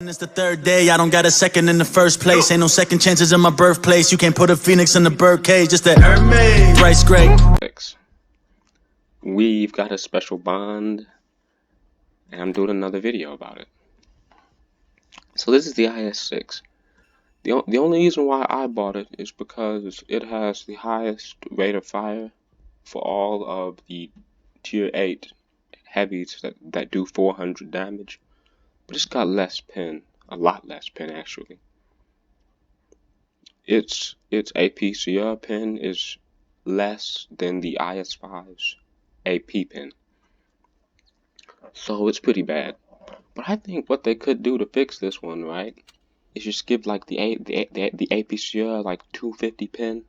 It's the third day, I don't got a second in the first place. Ain't no second chances in my birthplace. You can't put a phoenix in the birdcage, just that Hermes. Thrice great. We've got a special bond, and I'm doing another video about it. So this is the IS-6. The only reason why I bought it is because it has the highest rate of fire for all of the tier 8 heavies that do 400 damage. But it's got less pin, a lot less pin actually. Its APCR pin is less than the IS-5's AP pin. So it's pretty bad. But I think what they could do to fix this one, right, is just give like the APCR like 250 pin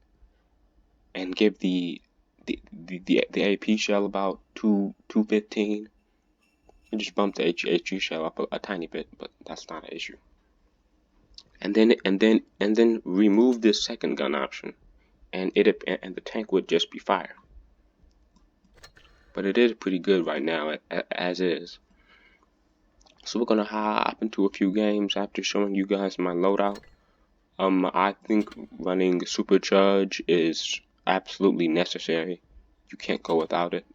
and give the AP shell about 215. And just bump the HG shell up a tiny bit, but that's not an issue. And then remove this second gun option, and the tank would just be fire. But it is pretty good right now as is. So we're gonna hop into a few games after showing you guys my loadout. I think running supercharge is absolutely necessary. You can't go without it.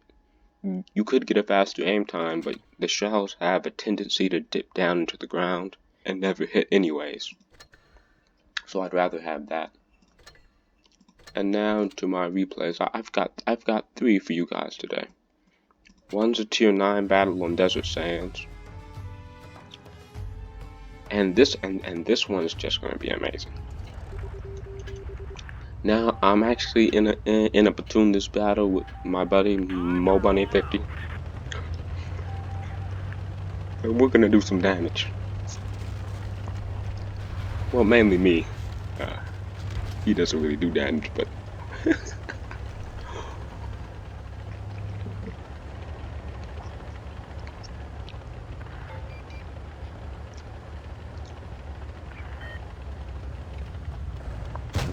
You could get a faster aim time, but the shells have a tendency to dip down into the ground and never hit anyways. So I'd rather have that. And now to my replays. I've got 3 for you guys today. One's a tier 9 battle on desert sands. And this one is just gonna be amazing. Now I'm actually in a platoon this battle with my buddy Mo Bunny 50. We're gonna do some damage. Well, mainly me. He doesn't really do damage, but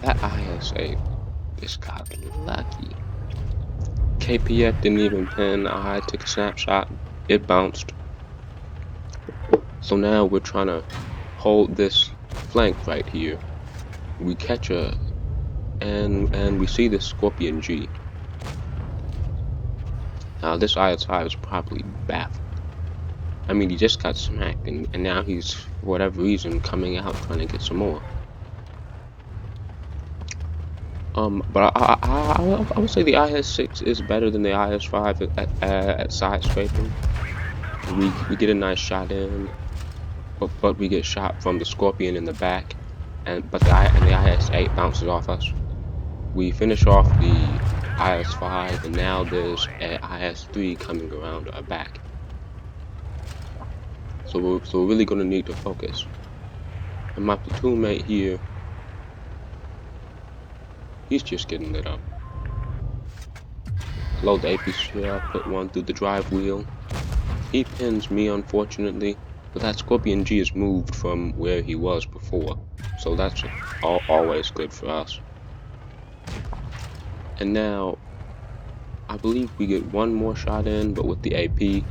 that IS-8 just got lucky. KPF didn't even pin. I took a snapshot. It bounced. So now we're trying to hold this flank right here. We catch a and we see this Scorpion G. Now this IS-5 is probably baffled. I mean, he just got smacked, and now he's, for whatever reason, coming out trying to get some more. But I would say the IS-6 is better than the IS-5 at side scraping. We get a nice shot in, but we get shot from the Scorpion in the back, but the IS-8 bounces off us. We finish off the IS-5, and now there's an IS-3 coming around our back. So we're really gonna need to focus. And my platoon mate here, he's just getting lit up. Load the APCR, put one through the drive wheel. He pins me, unfortunately, but that Scorpion G is moved from where he was before, so that's always good for us. And now, I believe we get one more shot in, but with the AP.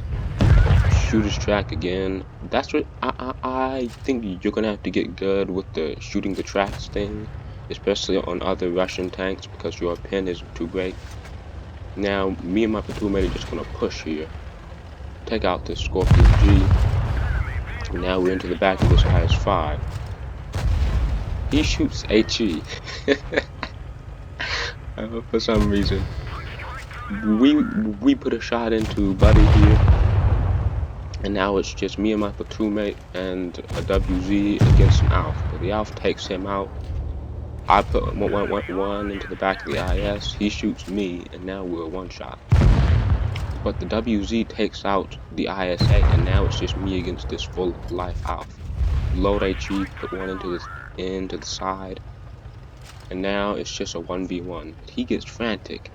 Shooter's track again. That's what I think you're gonna have to get good with the shooting the tracks thing, especially on other Russian tanks, because your pin isn't too great. Now, me and my platoon mate are just gonna push here, take out this Scorpion G. And now we're into the back of this IS-5. He shoots HE. For some reason, we put a shot into Buddy here. And now it's just me and my platoon mate and a WZ against an ALF. But the ALF takes him out. I put one into the back of the IS. He shoots me, and now we're one shot. But the WZ takes out the IS-8, and now it's just me against this full life ALF. Load HE, put one into the side, and now it's just a 1v1. He gets frantic.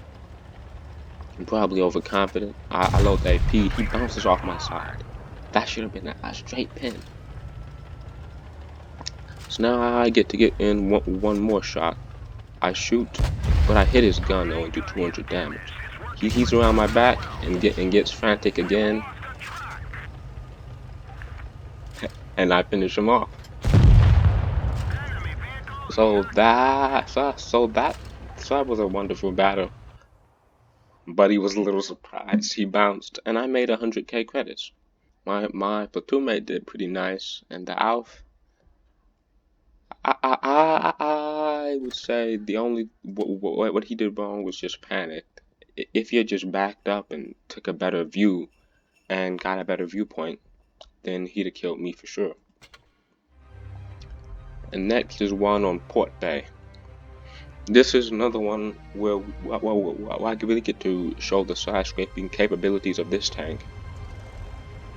I'm probably overconfident. I load the AP. He bounces off my side. That should have been a straight pin. So now I get to get in one more shot. I shoot, but I hit his gun and only do 200 damage. He's around my back and gets frantic again. and I finish him off. So that was a wonderful battle. But he was a little surprised. He bounced, and I made 100k credits. My platoon mate did pretty nice, and the Alf, I would say the only what he did wrong was just panic. If he had just backed up and took a better view and got a better viewpoint, then he'd have killed me for sure. And next is one on Port Bay. This is another one where I really get to show the side-scraping capabilities of this tank.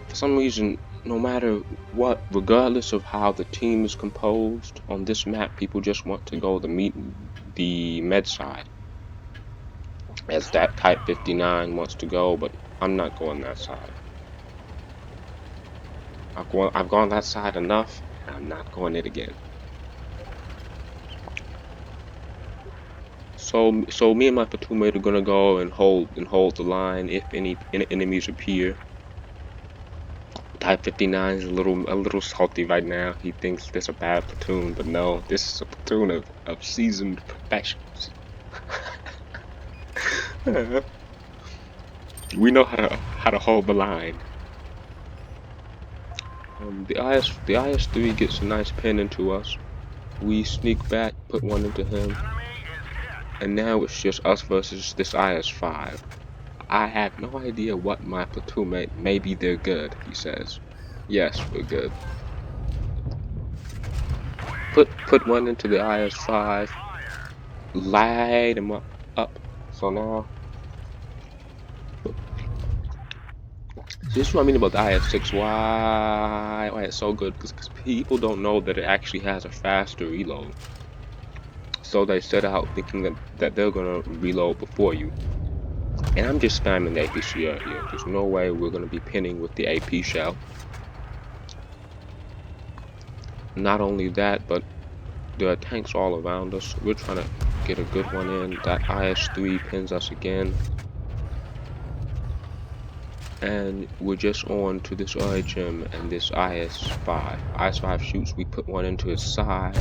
For some reason, no matter what, regardless of how the team is composed, on this map people just want to go the med side. As that Type 59 wants to go, but I'm not going that side. I've gone that side enough, and I'm not going it again. So me and my platoon mate are gonna go and hold the line if any enemies appear. Type 59 is a little salty right now. He thinks this is a bad platoon, but no, this is a platoon of seasoned professionals. We know how to hold the line. The IS-3 gets a nice pin into us. We sneak back, put one into him, and now it's just us versus this IS-5. I have no idea what my platoon mate. Maybe they're good, he says. Yes, we're good. Put one into the IS-5. Light him up. So now, this is what I mean about the IS-6. Why it's so good? Because people don't know that it actually has a faster reload. So they set out thinking that they're gonna reload before you. And I'm just spamming the APCR here. There's no way we're gonna be pinning with the AP shell. Not only that, but there are tanks all around us. We're trying to get a good one in. That IS-3 pins us again. And we're just on to this RHM and this IS-5. IS-5 shoots, we put one into his side.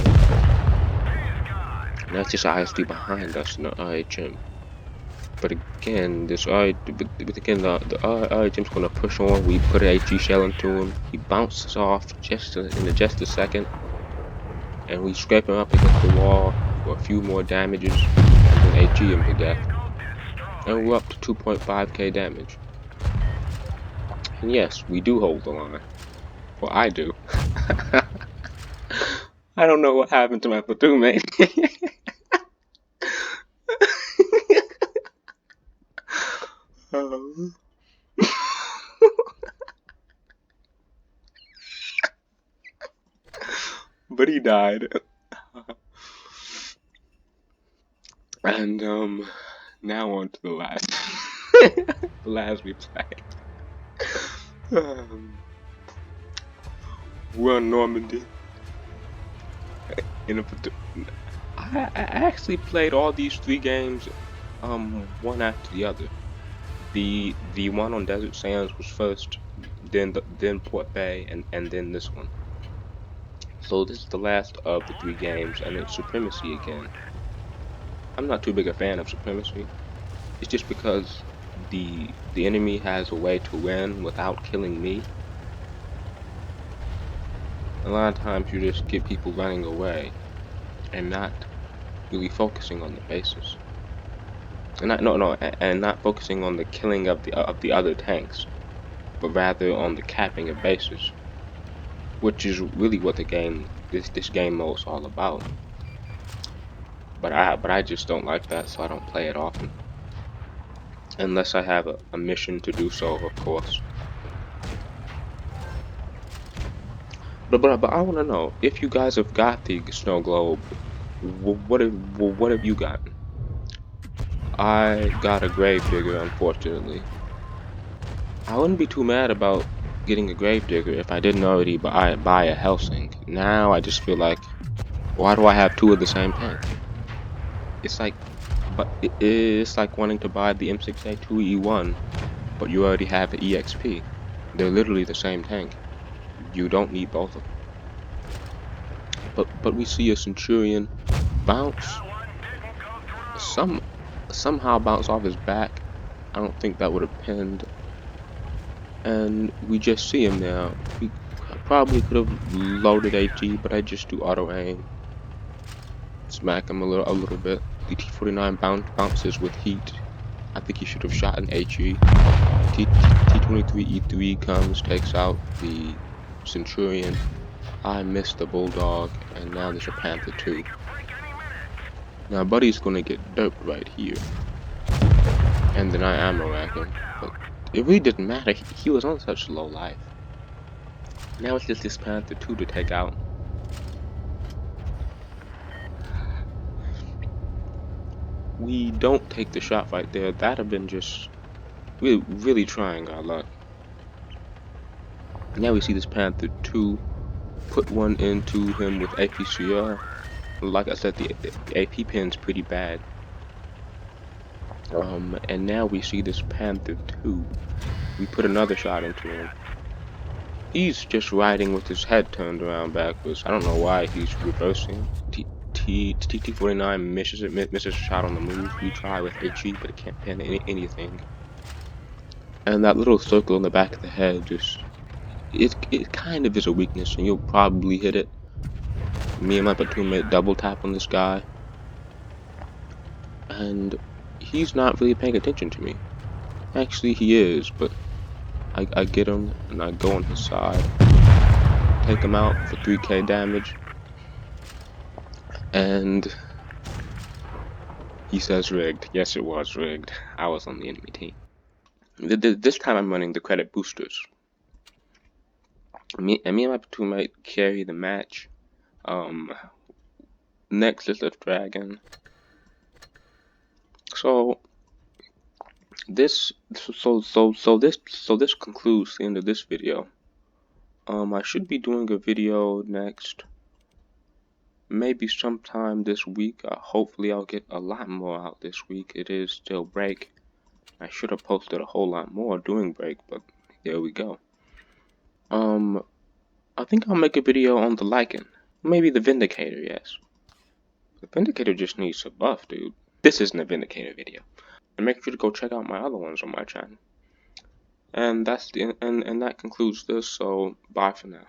And that's just IS-3 behind us in the RHM. But again, the RHM's gonna push on. We put an HE shell into him. He bounces off just a second. And we scrape him up against the wall for a few more damages. And then HE him to death. And we're up to 2.5k damage. And yes, we do hold the line. Well, I do. I don't know what happened to my platoon mate. But he died. And now on to the last. The last we played. We're in Normandy. I actually played all these 3 games one after the other. The one on Desert Sands was first, then Port Bay, and then this one. So this is the last of the 3 games, and it's Supremacy again. I'm not too big a fan of Supremacy. It's just because the enemy has a way to win without killing me. A lot of times you just get people running away and not really focusing on the bases. And not focusing on the killing of the other tanks, but rather on the capping of bases, which is really what this game mode is all about. But I just don't like that, so I don't play it often, unless I have a mission to do so, of course. But I want to know if you guys have got the snow globe. What have you gotten? I got a gravedigger, unfortunately. I wouldn't be too mad about getting a gravedigger if I didn't already buy a Helsing. Now I just feel like, why do I have 2 of the same tank? It's like wanting to buy the M6A2E1, but you already have the EXP. They're literally the same tank. you don't need both of them. But we see a Centurion bounce, somehow bounce off his back. I don't think that would have pinned. And we just see him now. We probably could have loaded AT, but I just do auto aim. Smack him a little bit. The T-49 bounces with heat. I think he should have shot an HE. T-23E3 comes, takes out the Centurion. I missed the Bulldog, and now there's a Panther 2. Now Buddy's gonna get doped right here. And then I ammo rack him. But it really didn't matter, he was on such low life. Now it's just this Panther 2 to take out. We don't take the shot right there. That'd have been just really trying our luck. Now we see this Panther 2 put one into him with APCR. Like I said, the AP pin's pretty bad. And now we see this Panther 2. We put another shot into him. He's just riding with his head turned around backwards. I don't know why he's reversing. T-49 misses a shot on the move. We try with HE, but it can't pin anything. And that little circle in the back of the head just... It kind of is a weakness, and you'll probably hit it. Me and my platoon mate double tap on this guy. And he's not really paying attention to me. Actually, he is, but I get him, and I go on his side. Take him out for 3k damage. And he says rigged. Yes, it was rigged. I was on the enemy team. This time I'm running the credit boosters. Me and my platoon mate carry the match. Next is the dragon. So this concludes the end of this video. I should be doing a video next, maybe sometime this week. Hopefully I'll get a lot more out this week. It is still break. I should have posted a whole lot more during break, but there we go. I think I'll make a video on the Lycan. Maybe the Vindicator, yes. The Vindicator just needs a buff, dude. This isn't a Vindicator video. And make sure to go check out my other ones on my channel. And that's and that concludes this, so bye for now.